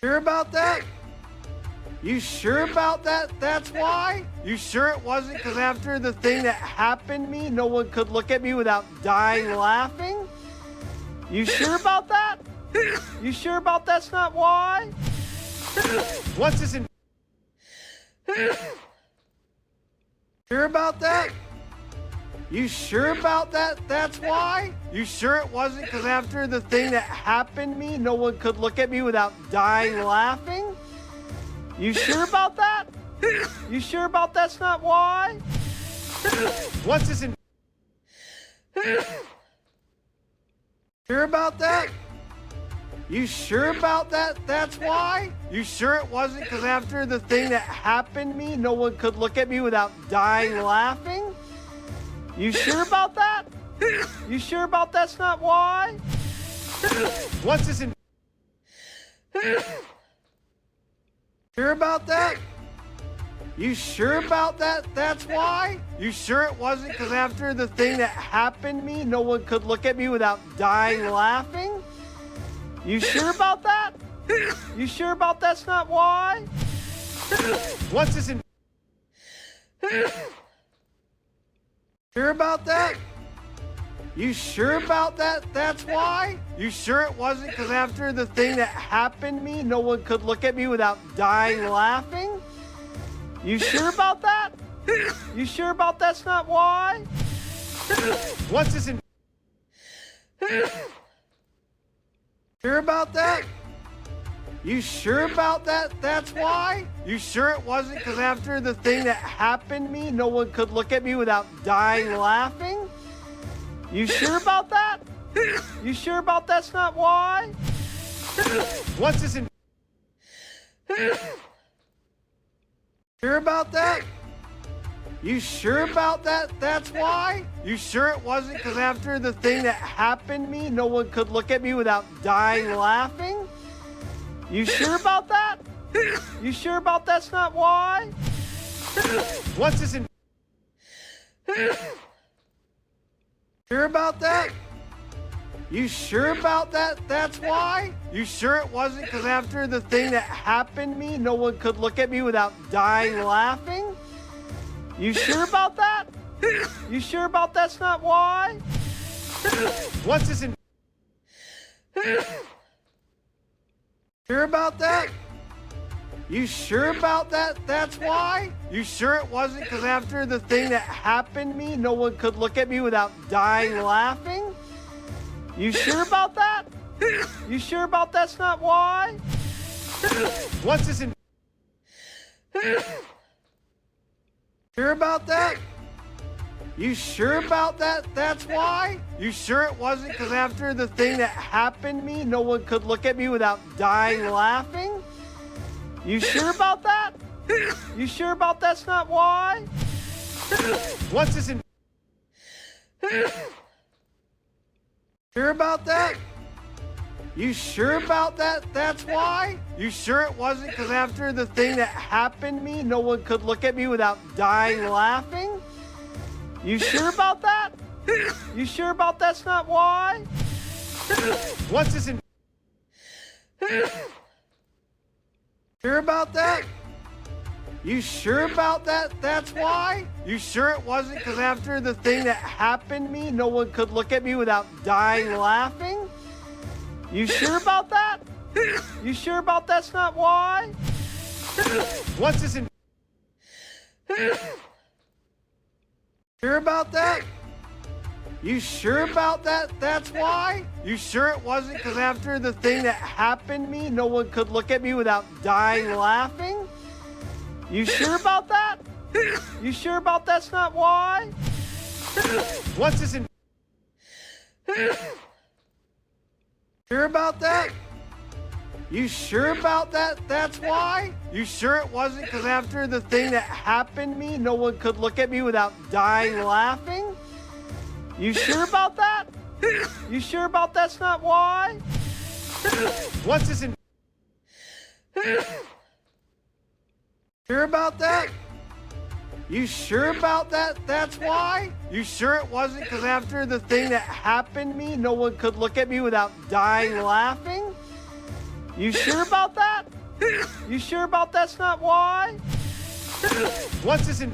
Sure about that? You sure about that? That's why? You sure it wasn't because after the thing that happened to me, no one could look at me without dying laughing? You sure about that? You sure about that's not why? Once this in... Sure about that? You sure about that? That's why? You sure it wasn't because after the thing that happened to me, no one could look at me without dying laughing? You sure about that? You sure about that's not why? Once this in... Sure about that? You sure about that? That's why? You sure it wasn't because after the thing that happened to me, no one could look at me without dying laughing? You sure about that? You sure about that's not why? Once this in... Sure about that? You sure about that? That's why? You sure it wasn't because after the thing that happened to me, no one could look at me without dying laughing? You sure about that? You sure about that's not why? Once this in... Sure about that? You sure about that? That's why? You sure it wasn't because after the thing that happened to me, no one could look at me without dying laughing? You sure about that? You sure about that's not why? Once this in... Sure about that? You sure about that? That's why? You sure it wasn't because after the thing that happened to me, no one could look at me without dying laughing? You sure about that? You sure about that's not why? Once this in... Sure about that? You sure about that? That's why? You sure it wasn't because after the thing that happened to me, no one could look at me without dying laughing? You sure about that? You sure about that's not why? Once this in... Sure about that? You sure about that? That's why? You sure it wasn't because after the thing that happened to me, no one could look at me without dying laughing? You sure about that? You sure about that's not why? Once this in... Sure about that? You sure about that? That's why? You sure it wasn't because after the thing that happened to me, no one could look at me without dying laughing? You sure about that? You sure about that's not why? Once this in... Sure about that? You sure about that? That's why? You sure it wasn't because after the thing that happened to me, no one could look at me without dying laughing? You sure about that? You sure about that's not why? Once this in... Sure about that? You sure about that? That's why? You sure it wasn't because after the thing that happened to me, no one could look at me without dying laughing? You sure about that? You sure about that's not why? Once this in... Sure about that? You sure about that? That's why? You sure it wasn't because after the thing that happened to me, no one could look at me without dying laughing? You sure about that? You sure about that's not why? Once this in... Sure about that? You sure about that? That's why? You sure it wasn't because after the thing that happened to me, no one could look at me without dying laughing? You sure about that? You sure about that's not why? Once this in... Sure about that? You sure about that? That's why? You sure it wasn't because after the thing that happened to me, no one could look at me without dying laughing? You sure about that? You sure about that's not why? Once this in... Sure about that? You sure about that? That's why? You sure it wasn't because after the thing that happened to me, no one could look at me without dying laughing? You sure about that? You sure about that's not why? Once this in